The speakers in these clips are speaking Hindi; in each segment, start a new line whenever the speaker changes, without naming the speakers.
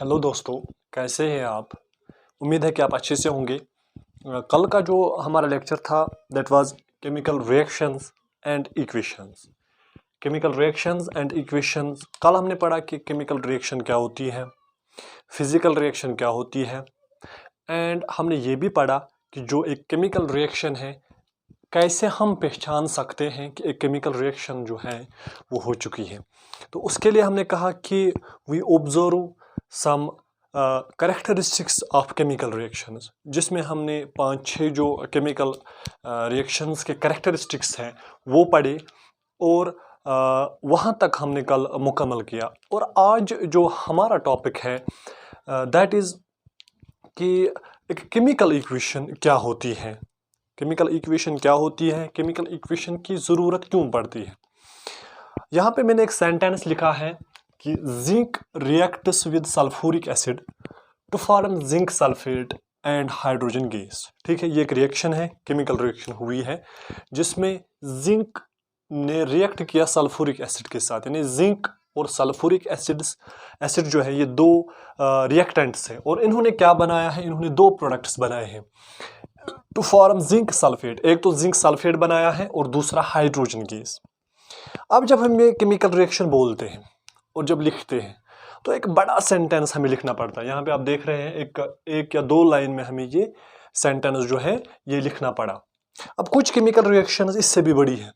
हेलो दोस्तों, कैसे हैं आप। उम्मीद है कि आप अच्छे से होंगे। कल का जो हमारा लेक्चर था that was chemical reactions and equations. Chemical reactions and equations, कल हमने पढ़ा कि केमिकल रिएक्शन क्या होती है, फिजिकल रिएक्शन क्या होती है, एंड हमने ये भी पढ़ा कि जो एक केमिकल रिएक्शन है कैसे हम पहचान सकते हैं कि एक केमिकल रिएक्शन जो है वो हो चुकी है। तो उसके लिए हमने कहा कि we observe some characteristics of chemical reactions, जिसमें हमने 5-6 जो केमिकल रिएक्शंस के करेक्टरिस्टिक्स हैं वो पढ़े और वहाँ तक हमने कल मुकम्मल किया। और आज जो हमारा टॉपिक है दैट इज़ कि एक केमिकल इक्वेशन क्या होती है। केमिकल इक्वेशन क्या होती है, केमिकल इक्वेशन की ज़रूरत क्यों पड़ती है। यहाँ पे मैंने एक सेंटेंस लिखा है कि zinc reacts with sulphuric acid to form zinc sulphate and hydrogen gas. ठीक है, ये एक रिएक्शन है, केमिकल रिएक्शन हुई है जिसमें जिंक ने रिएक्ट किया सल्फ्यूरिक एसिड के साथ, यानी जिंक और सल्फ्यूरिक एसिड जो है ये दो रिएक्टेंट्स हैं और इन्होंने क्या बनाया है, इन्होंने दो प्रोडक्ट्स बनाए हैं टू फॉर्म जिंक सल्फेट। एक तो जिंक सल्फेट बनाया है और दूसरा हाइड्रोजन गैस। अब जब हम ये केमिकल रिएक्शन बोलते हैं और जब लिखते हैं तो एक बड़ा सेंटेंस हमें लिखना पड़ता है। यहाँ पे आप देख रहे हैं एक या दो लाइन में हमें ये सेंटेंस जो है ये लिखना पड़ा। अब कुछ केमिकल रिएक्शंस इससे भी बड़ी है,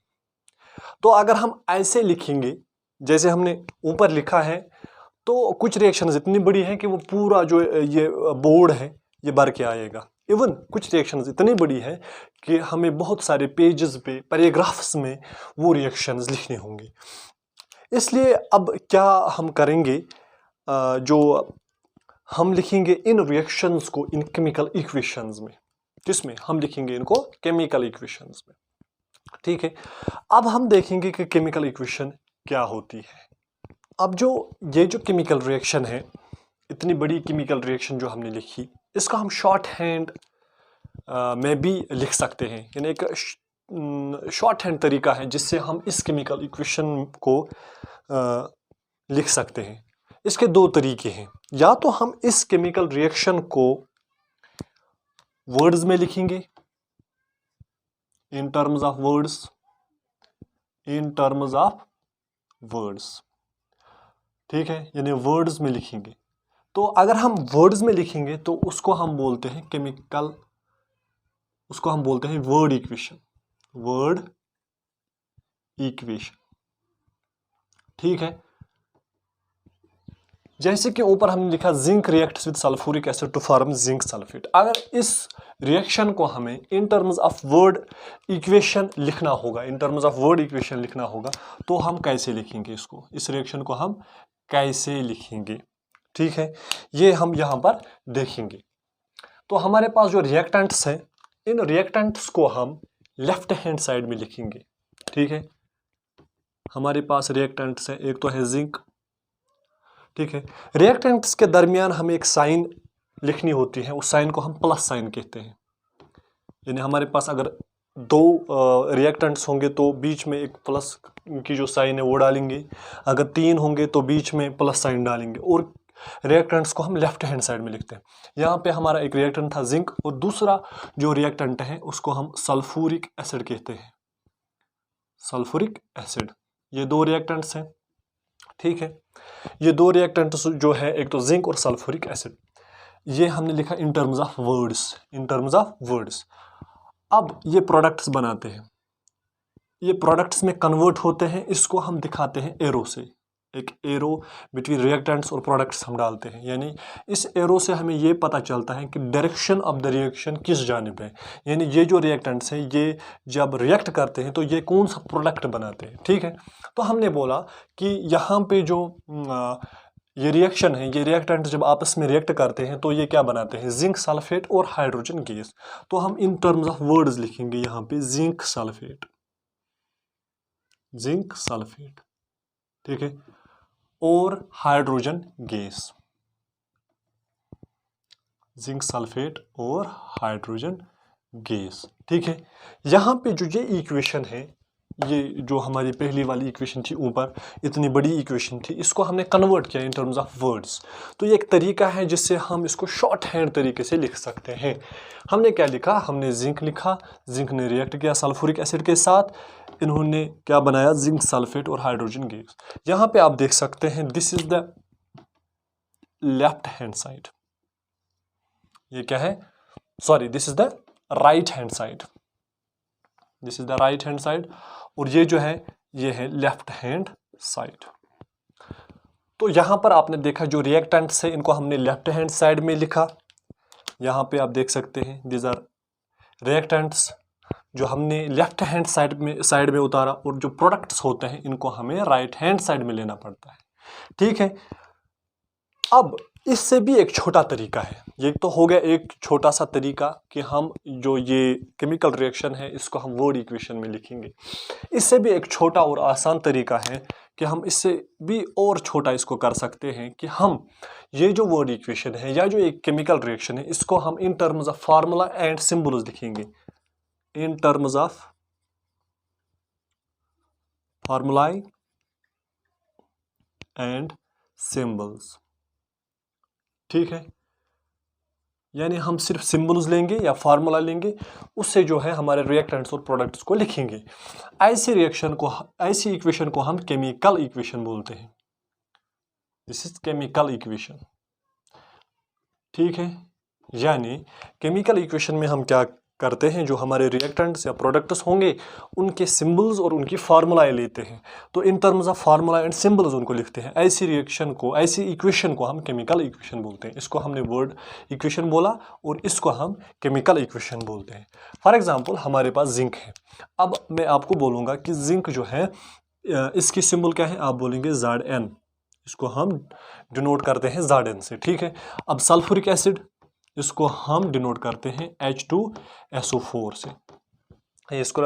तो अगर हम ऐसे लिखेंगे जैसे हमने ऊपर लिखा है तो कुछ रिएक्शंस इतनी बड़ी है कि वो पूरा जो ये बोर्ड है ये भर के आएगा। इवन कुछ रिएक्शंस इतनी बड़ी है कि हमें बहुत सारे पेजेस पे, पैराग्राफ्स में वो रिएक्शंस लिखने होंगे। इसलिए अब क्या हम करेंगे, जो हम लिखेंगे इन रिएक्शंस को इन केमिकल इक्वेशंस में, जिसमें हम लिखेंगे इनको केमिकल इक्वेशंस में। ठीक है, अब हम देखेंगे कि केमिकल इक्वेशन क्या होती है। अब जो ये जो केमिकल रिएक्शन है, इतनी बड़ी केमिकल रिएक्शन जो हमने लिखी, इसका हम शॉर्ट हैंड में भी लिख सकते हैं, यानी एक शॉर्ट हैंड तरीका है जिससे हम इस केमिकल इक्वेशन को लिख सकते हैं। इसके दो तरीके हैं, या तो हम इस केमिकल रिएक्शन को वर्ड्स में लिखेंगे in terms of words, in terms of words. ठीक है, यानी वर्ड्स में लिखेंगे। तो अगर हम वर्ड्स में लिखेंगे तो उसको हम बोलते हैं केमिकल, उसको हम बोलते हैं वर्ड इक्वेशन, वर्ड इक्वेशन। ठीक है, जैसे कि ऊपर हमने लिखा zinc reacts with sulphuric acid to form zinc sulphate. अगर इस रिएक्शन को हमें in terms of word equation लिखना होगा, in terms of word equation लिखना होगा, तो हम कैसे लिखेंगे इसको, इस रिएक्शन को हम कैसे लिखेंगे। ठीक है, ये हम यहाँ पर देखेंगे। तो हमारे पास जो रिएक्टेंट्स हैं, इन रिएक्टेंट्स को हम लेफ्ट हैंड साइड में लिखेंगे। ठीक है, हमारे पास रिएक्टेंट्स हैं, एक तो है जिंक। ठीक है, रिएक्टेंट्स के दरमियान हमें एक साइन लिखनी होती है, उस साइन को हम प्लस साइन कहते हैं। यानी हमारे पास अगर दो रिएक्टेंट्स होंगे तो बीच में एक प्लस की जो साइन है वो डालेंगे, अगर तीन होंगे तो बीच में प्लस साइन डालेंगे, और रिएक्टेंट्स को हम लेफ्ट हैंड साइड में लिखते हैं। यहाँ पे हमारा एक रिएक्टेंट था जिंक और दूसरा जो रिएक्टेंट है उसको हम सल्फ्यूरिक एसिड कहते हैं, सल्फ्यूरिक एसिड। ये दो रिएक्टेंट्स हैं। ठीक है, ये दो रिएक्टेंट्स जो है, एक तो जिंक और सल्फ्यूरिक एसिड, ये हमने लिखा इन terms of words, in terms of words. अब ये प्रोडक्ट्स बनाते हैं, ये प्रोडक्ट्स में कन्वर्ट होते हैं, इसको हम दिखाते हैं एरो से। एक एरो बिटवीन रिएक्टेंट्स और प्रोडक्ट्स हम डालते हैं, यानी इस एरो से हमें ये पता चलता है कि डायरेक्शन ऑफ द रिएक्शन किस जानिब है, यानी ये जो रिएक्टेंट्स हैं ये जब रिएक्ट करते हैं तो ये कौन सा प्रोडक्ट बनाते हैं। ठीक है, तो हमने बोला कि यहाँ पे जो ये रिएक्शन है, ये रिएक्टेंट जब आपस में रिएक्ट करते हैं तो ये क्या बनाते हैं, जिंक सल्फेट और हाइड्रोजन गैस। तो हम इन टर्म्स ऑफ वर्ड्स लिखेंगे यहाँ पे जिंक सल्फेट, जिंक सल्फेट। ठीक है, और हाइड्रोजन गैस, जिंक सल्फेट और हाइड्रोजन गैस। ठीक है, यहाँ पे जो ये इक्वेशन है ये जो हमारी पहली वाली इक्वेशन थी ऊपर, इतनी बड़ी इक्वेशन थी, इसको हमने कन्वर्ट किया इन टर्म्स ऑफ वर्ड्स। तो ये एक तरीका है जिससे हम इसको शॉर्ट हैंड तरीके से लिख सकते हैं। हमने क्या लिखा, हमने जिंक लिखा, जिंक ने रिएक्ट किया सल्फ्यूरिक एसिड के साथ, इन्होंने क्या बनाया, जिंक सल्फेट और हाइड्रोजन गैस। यहाँ पे आप देख सकते हैं this is the left hand side, ये क्या है, sorry this is the right hand side, this is the right hand side, और ये जो है ये है लेफ्ट हैंड साइड। तो यहां पर आपने देखा जो रिएक्टेंट्स है इनको हमने लेफ्ट हैंड साइड में लिखा, यहां पे आप देख सकते हैं दीज आर रिएक्टेंट्स जो हमने लेफ्ट हैंड साइड में उतारा, और जो प्रोडक्ट्स होते हैं इनको हमें राइट हैंड साइड में लेना पड़ता है। ठीक है, अब इससे भी एक छोटा तरीका है, ये तो हो गया एक छोटा सा तरीका कि हम जो ये केमिकल रिएक्शन है इसको हम वर्ड इक्वेशन में लिखेंगे। इससे भी एक छोटा और आसान तरीका है कि हम इससे भी और छोटा इसको कर सकते हैं कि हम ये जो वर्ड इक्वेशन है या जो एक केमिकल रिएक्शन है इसको हम in terms of formula and symbols लिखेंगे, in terms of formulae and symbols. ठीक है, यानी हम सिर्फ सिंबल्स लेंगे या फार्मूला लेंगे, उससे जो है हमारे रिएक्टेंट्स और प्रोडक्ट्स को लिखेंगे। ऐसी रिएक्शन को, ऐसी इक्वेशन को हम केमिकल इक्वेशन बोलते हैं। This is chemical equation. ठीक है, यानी केमिकल इक्वेशन में हम क्या करते हैं, जो हमारे रिएक्टेंट्स या प्रोडक्ट्स होंगे उनके सिंबल्स और उनकी फार्मूलाएं लेते हैं, तो इन terms of formula and symbols उनको लिखते हैं। ऐसी रिएक्शन को, ऐसी इक्वेशन को हम केमिकल इक्वेशन बोलते हैं। इसको हमने वर्ड इक्वेशन बोला और इसको हम केमिकल इक्वेशन बोलते हैं। फॉर एग्जाम्पल हमारे पास जिंक है, अब मैं आपको बोलूँगा कि जिंक जो है इसकी सिंबल क्या है, आप बोलेंगे Zn, इसको हम डिनोट करते हैं Zn से। ठीक है, अब सल्फ्यूरिक एसिड इसको हम डिनोट करते हैं H2SO4 से,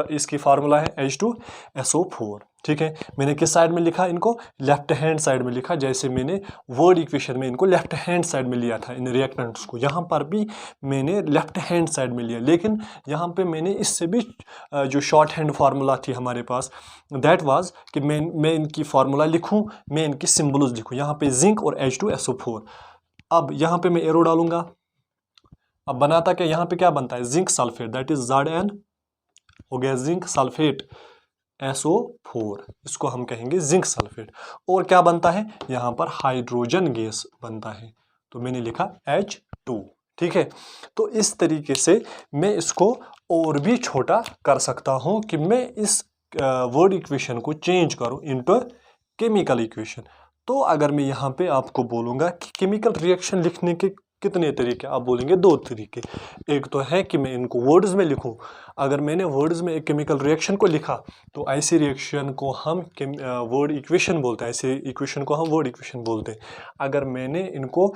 इसकी फार्मूला है H2SO4। ठीक है, मैंने किस साइड में लिखा, इनको लेफ्ट हैंड साइड में लिखा, जैसे मैंने वर्ड इक्वेशन में इनको लेफ्ट हैंड साइड में लिया था इन रिएक्टेंट्स को, यहाँ पर भी मैंने लेफ्ट हैंड साइड में लिया, लेकिन यहाँ पे मैंने इससे भी जो शॉर्ट हैंड फार्मूला थी हमारे पास, दैट वाज कि मैं इनकी फार्मूला लिखूँ, मैं इनकी सिम्बल्स लिखूँ, यहाँ पे जिंक और H2SO4। अब यहाँ पे मैं एरो डालूंगा, अब बनाता क्या, यहाँ पे क्या बनता है, zinc sulphate, that is Zn, हो गया जिंक सल्फेट SO4, इसको हम कहेंगे जिंक सल्फेट। और क्या बनता है, यहाँ पर हाइड्रोजन गैस बनता है, तो मैंने लिखा H2। ठीक है, तो इस तरीके से मैं इसको और भी छोटा कर सकता हूँ कि मैं इस वर्ड इक्वेशन को चेंज करूँ इनटू केमिकल इक्वेशन। तो अगर मैं यहाँ पे आपको बोलूँगा कि केमिकल रिएक्शन लिखने के कितने तरीके, आप बोलेंगे दो तरीके। एक तो है कि मैं इनको वर्ड्स में लिखूं, अगर मैंने वर्ड्स में एक केमिकल रिएक्शन को लिखा तो ऐसी रिएक्शन को हम वर्ड इक्वेशन बोलते हैं, ऐसे इक्वेशन को हम वर्ड इक्वेशन बोलते हैं। अगर मैंने इनको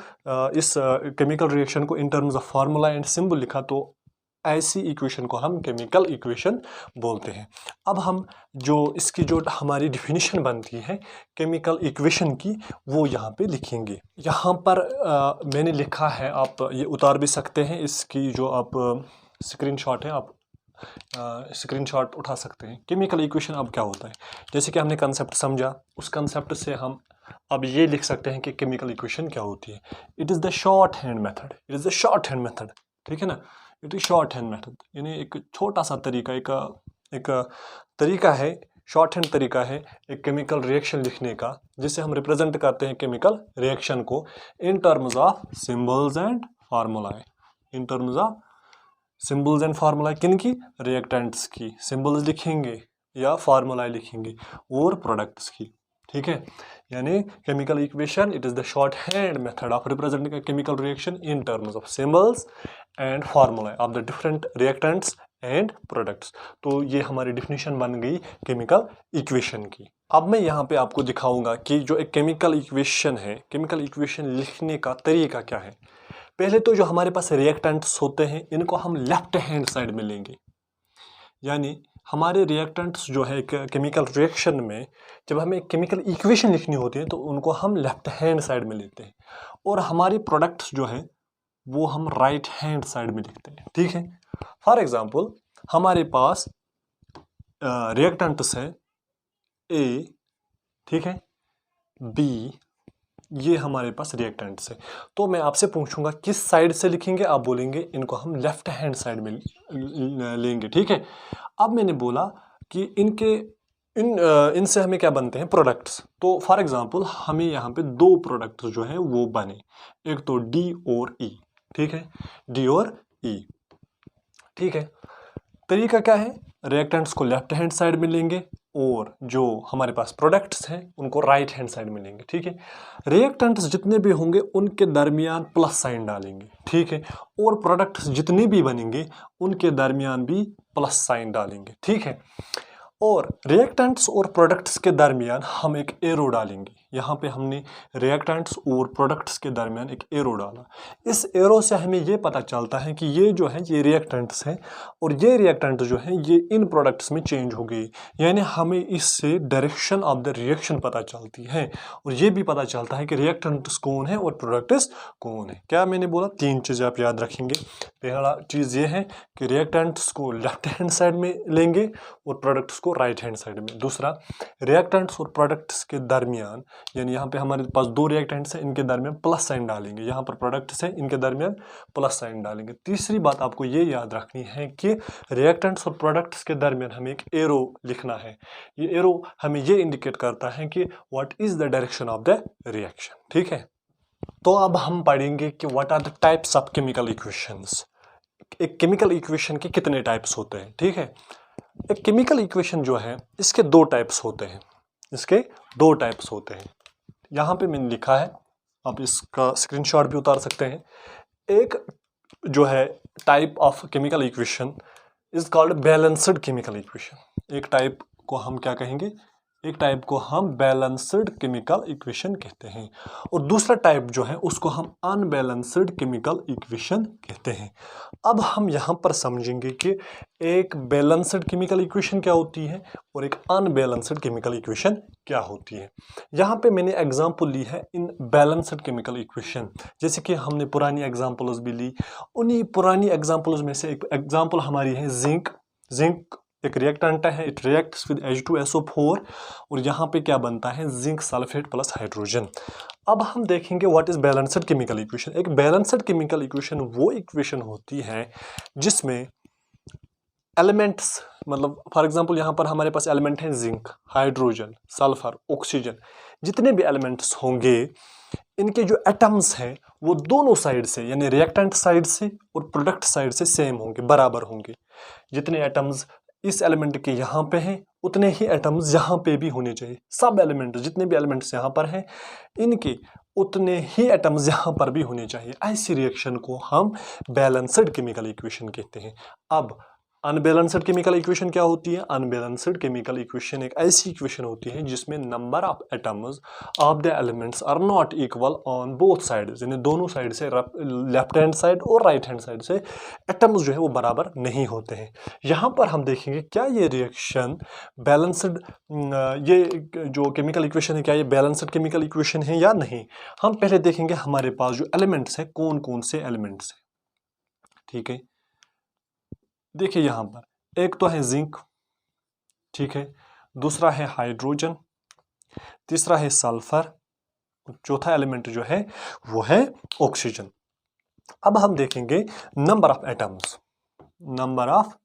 इस केमिकल रिएक्शन को इन terms of formula and symbol लिखा तो ऐसी इक्वेशन को हम केमिकल इक्वेशन बोलते हैं। अब हम जो इसकी जो हमारी डिफिनीशन बनती है केमिकल इक्वेशन की, वो यहाँ पे लिखेंगे। यहाँ पर मैंने लिखा है, आप ये उतार भी सकते हैं, इसकी जो आप स्क्रीनशॉट है, आप स्क्रीनशॉट उठा सकते हैं। केमिकल इक्वेशन अब क्या होता है, जैसे कि हमने कंसेप्ट समझा, उस कंसेप्ट से हम अब ये लिख सकते हैं कि केमिकल इक्वेशन क्या होती है। It is the short hand method, it is the short hand method. ठीक है ना, it is short hand method, यानी एक छोटा सा तरीका, एक तरीका है, शॉर्ट हैंड तरीका है एक केमिकल रिएक्शन लिखने का, जिसे हम रिप्रेजेंट करते हैं केमिकल रिएक्शन को इन terms of symbols and formulae, in terms of symbols and formulae, किन की, रिएक्टेंट्स की सिंबल्स लिखेंगे या फार्मूलाए लिखेंगे और प्रोडक्ट्स की। ठीक है, यानी chemical equation it is the short hand method of representing a chemical reaction in terms of symbols and formula of the different reactants and products. तो ये हमारी डिफिनीशन बन गई केमिकल इक्वेशन की। अब मैं यहाँ पे आपको दिखाऊंगा कि जो एक केमिकल इक्वेशन है, केमिकल इक्वेशन लिखने का तरीका क्या है। पहले तो जो हमारे पास रिएक्टेंट्स होते हैं इनको हम लेफ्ट हैंड साइड में लेंगे, यानी हमारे रिएक्टेंट्स जो है केमिकल रिएक्शन में जब हमें केमिकल इक्वेशन लिखनी होती है तो उनको हम लेफ्ट हैंड साइड में लेते हैं, और हमारी प्रोडक्ट्स जो है वो हम राइट हैंड साइड में लिखते हैं। ठीक है, फॉर एग्जांपल हमारे पास रिएक्टेंट्स है ए, ठीक है, बी, ये हमारे पास रिएक्टेंट्स है। तो मैं आपसे पूछूंगा किस साइड से लिखेंगे, आप बोलेंगे इनको हम लेफ्ट हैंड साइड में लेंगे, ठीक है। अब मैंने बोला कि इनसे हमें क्या बनते हैं, प्रोडक्ट्स। तो फॉर एग्जांपल हमें यहाँ पे दो प्रोडक्ट्स जो है वो बने, एक तो डी और ई, ठीक है, डी और ई, ठीक है। तरीका क्या है, रिएक्टेंट्स को लेफ्ट हैंड साइड में लेंगे और जो हमारे पास प्रोडक्ट्स हैं उनको राइट हैंड साइड में लेंगे, ठीक है। रिएक्टेंट्स जितने भी होंगे उनके दरमियान प्लस साइन डालेंगे, ठीक है, और प्रोडक्ट्स जितने भी बनेंगे उनके दरमियान भी प्लस साइन डालेंगे, ठीक है। और रिएक्टेंट्स और प्रोडक्ट्स के दरमियान हम एक एरो डालेंगे। यहाँ पे हमने रिएक्टेंट्स और प्रोडक्ट्स के दरमियान एक एरो डाला। इस एरो से हमें ये पता चलता है कि ये जो है ये रिएक्टेंट्स हैं और ये रिएक्टेंट जो है ये इन प्रोडक्ट्स में चेंज हो गई, यानी हमें इससे डायरेक्शन ऑफ द रिएक्शन पता चलती है और ये भी पता चलता है कि रिएक्टेंट्स कौन है और प्रोडक्ट्स कौन है। क्या मैंने बोला, तीन चीज़ें आप याद रखेंगे। पहला चीज़ ये है कि रिएक्टेंट्स को लेफ्ट हैंड साइड में लेंगे और प्रोडक्ट्स को राइट हैंड साइड में। दूसरा, रिएक्टेंट्स और प्रोडक्ट्स के दरमियान, यानी यहाँ पे हमारे पास दो रिएक्टेंट्स हैं, इनके दरमियान प्लस साइन डालेंगे, यहाँ पर प्रोडक्ट्स हैं इनके दरमियान प्लस साइन डालेंगे। तीसरी बात आपको ये याद रखनी है कि रिएक्टेंट्स और प्रोडक्ट्स के दरमियान हमें एक एरो लिखना है। ये एरो हमें ये इंडिकेट करता है कि what is the direction of the reaction, ठीक है। तो अब हम पढ़ेंगे कि what are the types of chemical equations. एक केमिकल इक्वेशन के कितने टाइप्स होते हैं, ठीक है। एक केमिकल इक्वेशन जो है इसके दो टाइप्स होते हैं, इसके दो टाइप्स होते हैं। यहाँ पे मैंने लिखा है, आप इसका स्क्रीनशॉट भी उतार सकते हैं। एक जो है type of chemical equation is called balanced chemical equation. एक टाइप को हम क्या कहेंगे, एक टाइप को हम बैलेंस्ड केमिकल इक्वेशन कहते हैं और दूसरा टाइप जो है उसको हम अनबैलेंस्ड केमिकल इक्वेशन कहते हैं। अब हम यहाँ पर समझेंगे कि एक बैलेंस्ड केमिकल इक्वेशन क्या होती है और एक अनबैलेंस्ड केमिकल इक्वेशन क्या होती है। यहाँ पे मैंने एग्जांपल ली है इन बैलेंस्ड केमिकल इक्वेशन, जैसे कि हमने पुरानी एग्जांपल्स भी ली। उन्हीं पुरानी एग्जांपल्स में से एक एग्जांपल हमारी है जिंक। जिंक एक रिएक्टेंट है, इट रिएक्ट्स विद H2SO4 और यहाँ पे क्या बनता है, जिंक सल्फेट प्लस हाइड्रोजन। अब हम देखेंगे what is balanced chemical equation. एक बैलेंस्ड केमिकल इक्वेशन वो इक्वेशन होती है जिसमें एलिमेंट्स, मतलब फॉर एग्जांपल यहाँ पर हमारे पास एलिमेंट हैं जिंक, हाइड्रोजन, सल्फर, ऑक्सीजन। जितने भी एलिमेंट्स होंगे इनके जो एटम्स हैं वो दोनों साइड से, यानी रिएक्टेंट साइड से और प्रोडक्ट साइड से सेम होंगे, बराबर होंगे। जितने एटम्स इस एलिमेंट के यहाँ पे हैं उतने ही एटम्स यहाँ पे भी होने चाहिए। सब एलिमेंट, जितने भी एलिमेंट्स यहाँ पर हैं इनके उतने ही एटम्स यहाँ पर भी होने चाहिए। ऐसी रिएक्शन को हम बैलेंस्ड केमिकल इक्वेशन कहते हैं। अब अनबैलेंस्ड केमिकल इक्वेशन क्या होती है, अनबैलेंस्ड केमिकल इक्वेशन एक ऐसी इक्वेशन होती है जिसमें number of atoms of the elements are not equal on both sides, यानी दोनों साइड से, लेफ्ट हैंड साइड और राइट हैंड साइड से एटम्स जो है वो बराबर नहीं होते हैं। यहाँ पर हम देखेंगे क्या ये रिएक्शन बैलेंस्ड, ये जो केमिकल इक्वेशन है क्या ये बैलेंस्ड केमिकल इक्वेशन है या नहीं। हम पहले देखेंगे हमारे पास जो एलिमेंट्स है कौन कौन से एलिमेंट्स है, ठीक है। देखिए यहाँ पर एक तो है जिंक, ठीक है, दूसरा है हाइड्रोजन, तीसरा है सल्फर, चौथा एलिमेंट जो है वो है ऑक्सीजन। अब हम देखेंगे number of atoms, number of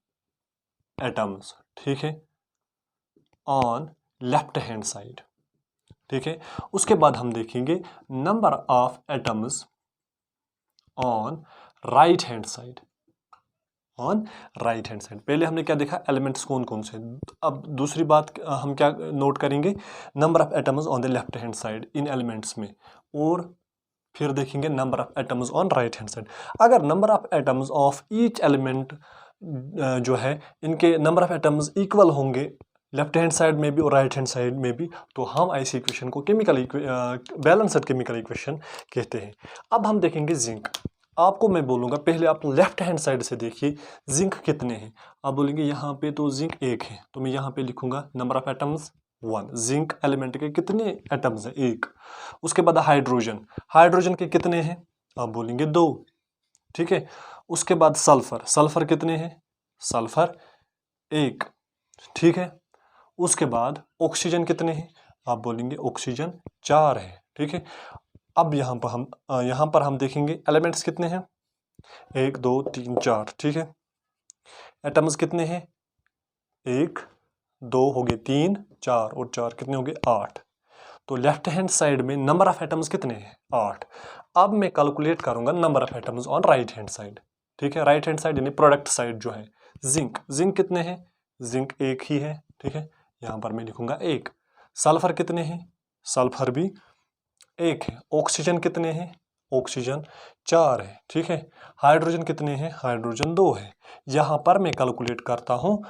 atoms, ठीक है, ऑन लेफ्ट हैंड साइड, ठीक है। उसके बाद हम देखेंगे number of atoms on right hand side, on right hand side. पहले हमने क्या देखा, एलिमेंट्स कौन कौन से। अब दूसरी बात हम क्या नोट करेंगे, number of atoms on the left hand side in elements में, और फिर देखेंगे number of atoms on right hand side. अगर number of atoms of each element जो है इनके नंबर ऑफ एटम्स इक्वल होंगे लेफ्ट हैंड साइड में भी और राइट हैंड साइड में भी, तो हम ऐसी इक्वेशन को केमिकल बैलेंस्ड केमिकल इक्वेशन कहते हैं। अब हम देखेंगे जिंक। आपको मैं बोलूँगा पहले आप लेफ्ट हैंड साइड से देखिए जिंक कितने हैं। आप बोलेंगे यहाँ पे तो जिंक एक है, तो मैं यहाँ पे लिखूंगा number of atoms 1। Zinc element के कितने एटम्स हैं, एक। उसके बाद हाइड्रोजन, हाइड्रोजन के कितने हैं, आप बोलेंगे 2, ठीक है। उसके बाद सल्फर, सल्फर कितने हैं, सल्फर 1। ठीक है। उसके बाद ऑक्सीजन कितने हैं, आप बोलेंगे ऑक्सीजन 4 है, ठीक है। अब यहाँ पर हम देखेंगे एलिमेंट्स कितने हैं, 1 2 3 4, ठीक है। एटम्स कितने हैं, 1 2 हो गए 3 4 और 4 कितने हो गए 8। तो लेफ्ट हैंड साइड में नंबर ऑफ एटम्स कितने हैं, 8। अब मैं कैलकुलेट करूंगा number of atoms on right hand side, ठीक है। राइट हैंड साइड यानी प्रोडक्ट साइड जो है, जिंक कितने हैं, जिंक 1 ही है, ठीक है। यहाँ पर मैं लिखूंगा 1। सल्फर कितने हैं, सल्फर भी 1 है। ऑक्सीजन कितने हैं, ऑक्सीजन 4 है, ठीक है। हाइड्रोजन कितने हैं, हाइड्रोजन 2 है। यहाँ पर मैं कैलकुलेट करता हूँ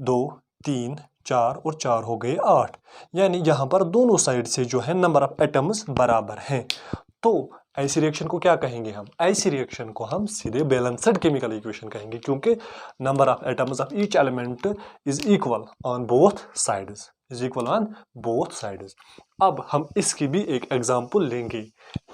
2 3 4 और 4 हो गए 8, यानी यहाँ पर दोनों साइड से जो है नंबर ऑफ एटम्स बराबर हैं। तो ऐसी रिएक्शन को क्या कहेंगे हम, ऐसी रिएक्शन को हम सीधे बैलेंस्ड केमिकल इक्वेशन कहेंगे, क्योंकि number of atoms of each element is equal on both sides, अब हम इसकी भी एक एग्जांपल लेंगे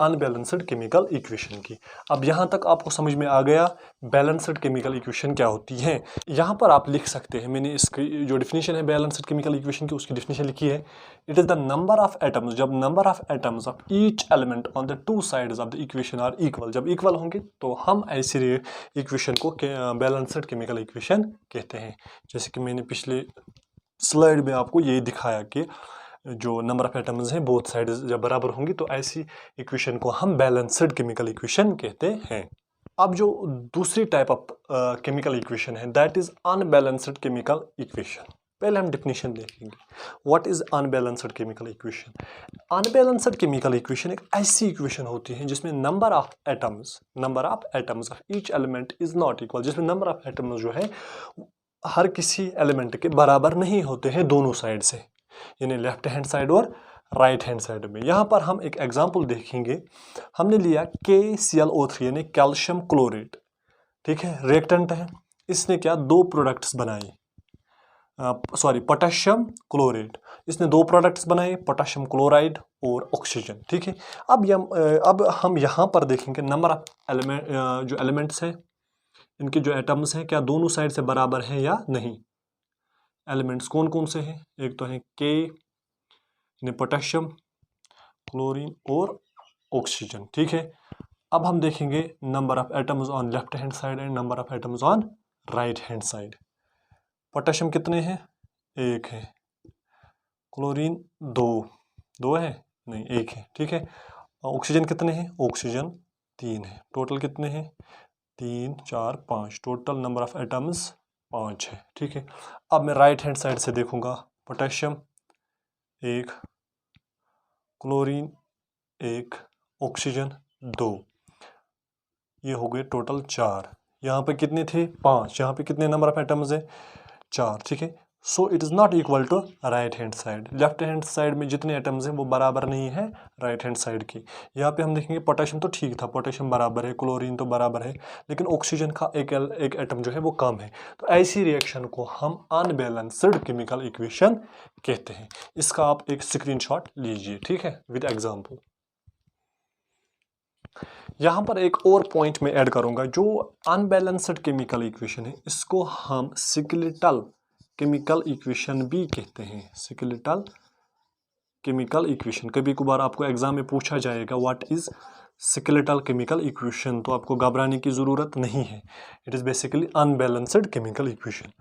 अनबैलेंस्ड केमिकल इक्वेशन की। अब यहाँ तक आपको समझ में आ गया बैलेंस्ड केमिकल इक्वेशन क्या होती है। यहाँ पर आप लिख सकते हैं, मैंने इसकी जो डिफिनीशन है बैलेंस्ड केमिकल इक्वेशन की उसकी डिफिनीशन लिखी है, it is the number of atoms, जब number of atoms of each element on the two sides of the equation are equal, जब इक्वल होंगे तो हम ऐसी इक्वेशन को बैलेंस्ड केमिकल इक्वेशन कहते हैं। जैसे कि मैंने पिछले स्लाइड में आपको ये दिखाया कि जो नंबर ऑफ एटम्स हैं बोथ साइड्स जब बराबर होंगी तो ऐसी इक्वेशन को हम बैलेंस्ड केमिकल इक्वेशन कहते हैं। अब जो दूसरी टाइप ऑफ केमिकल इक्वेशन है that is unbalanced chemical equation. पहले हम डिफिनीशन देखेंगे what is unbalanced chemical equation. Unbalanced chemical equation एक ऐसी इक्वेशन होती है जिसमें number of atoms of each element is not equal, जिसमें नंबर ऑफ एटम्स जो है हर किसी एलिमेंट के बराबर नहीं होते हैं दोनों साइड से, यानी लेफ्ट हैंड साइड और राइट हैंड साइड में। यहाँ पर हम एक एग्जांपल देखेंगे, हमने लिया KClO3 यानी कैल्शियम क्लोरेट, ठीक है, रिएक्टेंट है। इसने क्या दो प्रोडक्ट्स बनाए, पोटेशियम क्लोरेट, इसने दो प्रोडक्ट्स बनाए, पोटेशियम क्लोराइड और ऑक्सीजन, ठीक है। अब हम यहाँ पर देखेंगे नंबर ऑफ जो एलिमेंट्स हैं, इनके जो एटम्स हैं क्या दोनों साइड से बराबर हैं या नहीं। एलिमेंट्स कौन कौन से हैं, एक तो है K पोटेशियम, क्लोरीन और ऑक्सीजन, ठीक है। अब हम देखेंगे number of atoms on left hand side and number of atoms on right hand side. Potassium कितने हैं, 1 है। क्लोरीन 2 है, नहीं 1 है, ठीक है। ऑक्सीजन कितने हैं, ऑक्सीजन 3 है। टोटल कितने हैं, 3 4 5, टोटल नंबर ऑफ एटम्स 5 है, ठीक है। अब मैं राइट हैंड साइड से देखूंगा, पोटेशियम 1, क्लोरीन 1, ऑक्सीजन 2, ये हो गए टोटल 4। यहाँ पे कितने थे, 5, यहाँ पे कितने नंबर ऑफ एटम्स है, 4, ठीक है। So it is not equal to right hand side, left hand side में जितने एटम्स हैं वो बराबर नहीं है राइट हैंड साइड की। यहाँ पे हम देखेंगे पोटेशियम तो ठीक था, पोटेशियम बराबर है, क्लोरीन तो बराबर है, लेकिन ऑक्सीजन का एक एटम जो है वो कम है। तो ऐसी रिएक्शन को हम अनबैलेंस्ड केमिकल इक्वेशन कहते हैं। इसका आप एक स्क्रीनशॉट लीजिए, ठीक है, विद एग्जाम्पल। यहाँ पर एक और पॉइंट में ऐड करूंगा, जो अनबैलेंस्ड केमिकल इक्वेशन है इसको हम स्केलेटल केमिकल इक्वेशन भी कहते हैं। स्केलेटल केमिकल इक्वेशन, कभी कभार आपको एग्जाम में पूछा जाएगा what is skeletal chemical equation, तो आपको घबराने की ज़रूरत नहीं है, it is basically unbalanced chemical equation.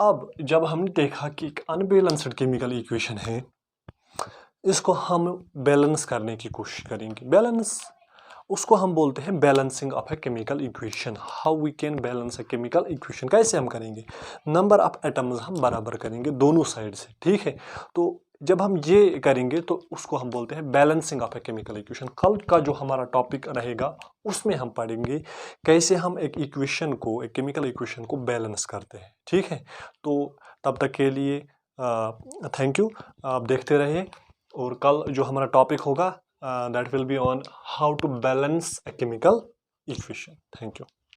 अब जब हमने देखा कि एक अनबैलेंस्ड केमिकल इक्वेशन है, इसको हम बैलेंस करने की कोशिश करेंगे। बैलेंस उसको हम बोलते हैं balancing of a chemical equation. How we can balance a chemical equation, कैसे हम करेंगे, नंबर ऑफ एटम्स हम बराबर करेंगे दोनों साइड से, ठीक है। तो जब हम ये करेंगे तो उसको हम बोलते हैं balancing of a chemical equation. कल का जो हमारा टॉपिक रहेगा उसमें हम पढ़ेंगे कैसे हम एक इक्वेशन को, एक केमिकल इक्वेशन को बैलेंस करते हैं, ठीक है। तो तब तक के लिए थैंक यू, आप देखते रहिए, और कल जो हमारा टॉपिक होगा that will be on how to balance a chemical equation. Thank you.